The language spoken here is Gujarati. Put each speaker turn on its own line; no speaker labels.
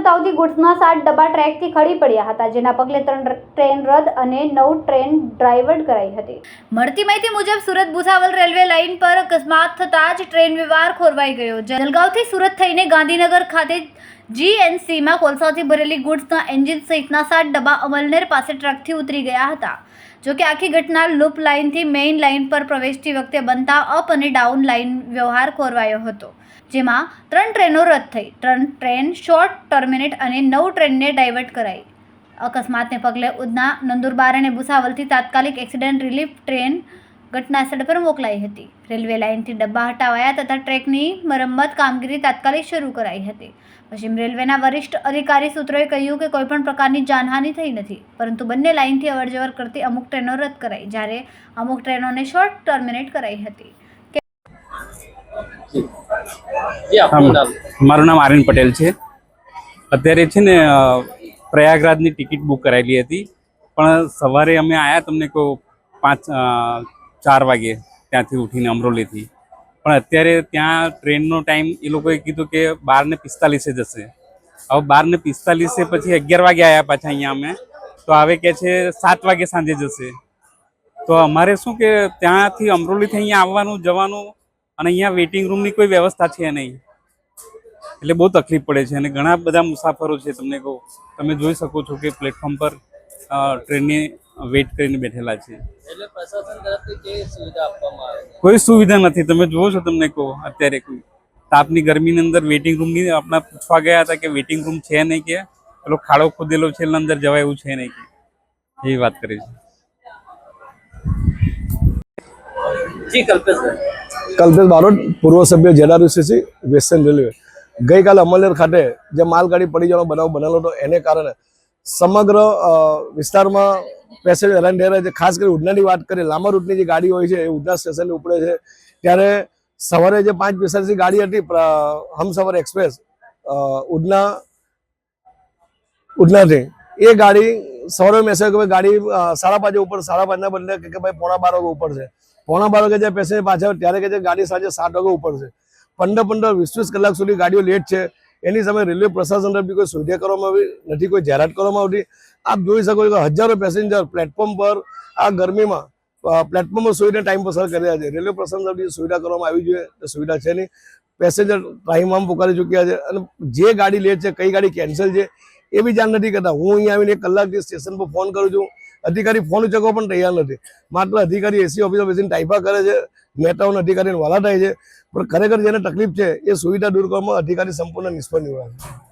સુરત આવતી ગુડ્સના 7 ડબ્બા ટ્રેકથી ખડી પડ્યા હતા, જેના પગલે 3 ટ્રેન રદ અને 9 ટ્રેન ડાયવર્ટ કરાઈ હતી। મળતી માહિતી મુજબ સુરત ભુસાવલ રેલવે લાઇન પર અકસ્માત થતાં જ ટ્રેન વ્યવહાર ખોરવાઈ ગયો। જલગાંવથી સુરત થઈને ગાંધીનગર ખાતે જીએનસીમાં કોલસાથી ભરેલી ગુડ્સના એન્જિન સહિતના 7 ડબ્બા અમલનેર પાસે ટ્રકથી ઉતરી ગયા હતા। જોકે આખી ઘટના લૂપ લાઇનથી મેઇન લાઇન પર પ્રવેશતી વખતે બનતા અપ અને ડાઉન લાઇન વ્યવહાર ખોરવાયો હતો, જેમાં 3 ટ્રેનો રદ થઈ, 3 ટ્રેન શોર્ટ ટર્મિનેટ અને 9 ટ્રેનને ડાયવર્ટ કરાઈ। અકસ્માતને પગલે ઉધના, નંદુરબાર અને ભુસાવલથી તાત્કાલિક એક્સિડન્ટ રિલીફ ટ્રેન ઘટના સ્થળ પર મોકલાઈ હતી। રેલવે લાઇનથી ડબ્બા હટાવાયા તથા ટ્રેકની મરમ્મત કામગીરી તાત્કાલિક શરૂ કરાઈ હતી। પશ્ચિમ રેલવેના વરિષ્ઠ અધિકારી સૂત્રોએ કહ્યું કે કોઈપણ પ્રકારની જાનહાનિ થઈ નથી, પરંતુ બંને લાઇનથી અવરજવર કરતી અમુક ટ્રેનો રદ કરાઈ, જ્યારે અમુક ટ્રેનોને શોર્ટ ટર્મિનેટ કરાઈ હતી।
મારું નામ આર્યન પટેલ છે। અત્યારે છે ને પ્રયાગરાજની ટિકિટ બુક કરાયેલી હતી, પણ સવારે અમે આવ્યા તમને કહો 4 વાગે ત્યાંથી ઉઠીને અમરોલીથી, પણ અત્યારે ત્યાં ટ્રેનનો ટાઈમ એ લોકોએ કીધું કે 12:45 જશે। હવે 12:45 પછી 11 વાગે આવ્યા પાછા અહીંયા અમે, તો હવે કહે છે 7 વાગે સાંજે જશે। તો અમારે શું કે ત્યાંથી અમરોલીથી અહીંયા આવવાનું જવાનું, અને અહીંયા વેઇટિંગ રૂમની કોઈ વ્યવસ્થા છે નહીં, એટલે બહુ તકલીફ પડે છે। અને ઘણા બધા મુસાફરો છે, તમને કહું, તમે જોઈ શકો છો કે પ્લેટફોર્મ પર ટ્રેનની વેઇટ કરીને બેઠેલા છે।
એટલે પ્રશાસન તરફથી કેવી સુવિધા આપવામાં આવે છે?
કોઈ સુવિધા નથી। તમે જુઓ છો, તમને કહો, અત્યારે કોઈ તાપની ગરમીની અંદર વેઇટિંગ રૂમની આપણા પૂછવા ગયા હતા કે વેઇટિંગ રૂમ છે નહીં, કે પેલો ખાડો ખોદેલો છે એટલે અંદર જવાય એવું છે નહીં, કે એવી વાત કરી છે।
જી કલ્પેશ
બારોટ, પૂર્વ સભ્ય જેડારૂસીસી વેસ્ટર્ન રેલવે। ગઈકાલે અમલનેર ખાતે જે માલગાડી પડી જવાનો બનાવ બનેલો હતો, એને કારણે સમગ્ર વિસ્તારમાં પેસેન્જર હેરાન થઈ રહ્યા છે। ખાસ કરી ઉધનાની વાત કરીએ, લાંબા રૂટની જે ગાડી હોય છે એ ઉધના સ્ટેશનને ઉપડે છે, ત્યારે સવારે જે 5 પેસેન્જરની ગાડી હતી હમસફર એક્સપ્રેસ ઉધનાથી, એ ગાડી સવારે મેસેજ કે ગાડી 5:30 ઉપર, 5:30 બદલે કે ભાઈ 11:15 ઉપર છે। 11:15 જે પેસેન્જર પાછળ, ત્યારે કે ગાડી સાંજે 7 વાગે ઉપર છે। 15-20 કલાક સુધી ગાડીઓ લેટ છે। એની સામે રેલવે પ્રશાસન તરફથી કોઈ સુવિધા કરવામાં આવી નથી, કોઈ જાહેરાત કરવામાં આવતી। આપ જોઈ શકો છો કે હજારો પેસેન્જર પ્લેટફોર્મ પર આ ગરમીમાં પ્લેટફોર્મ પર સુવિધા ટાઈમ પસાર કરી રહ્યા છે। રેલવે પ્રશાસન તરફથી સુવિધા કરવામાં આવી જોઈએ, તો સુવિધા છે નહીં। પેસેન્જર ટાઈમ આમ પુકારી ચૂક્યા છે, અને જે ગાડી લેટ છે, કઈ ગાડી કેન્સલ છે, એ બી જાણ નથી કરતા। હું અહીંયા આવીને 1 કલાકથી સ્ટેશન પર ફોન કરું છું, અધિકારી ફોન ઉચકવા પણ તૈયાર નથી। માત્ર અધિકારી એસી ઓફિસર બેસીને ટાઈપા કરે છે, મહેતાઓના અધિકારીને વાલા થાય છે, પણ ખરેખર જેને તકલીફ છે એ સુવિધા દૂર કરવામાં અધિકારી સંપૂર્ણ નિષ્ફળ નીવડ્યા છે।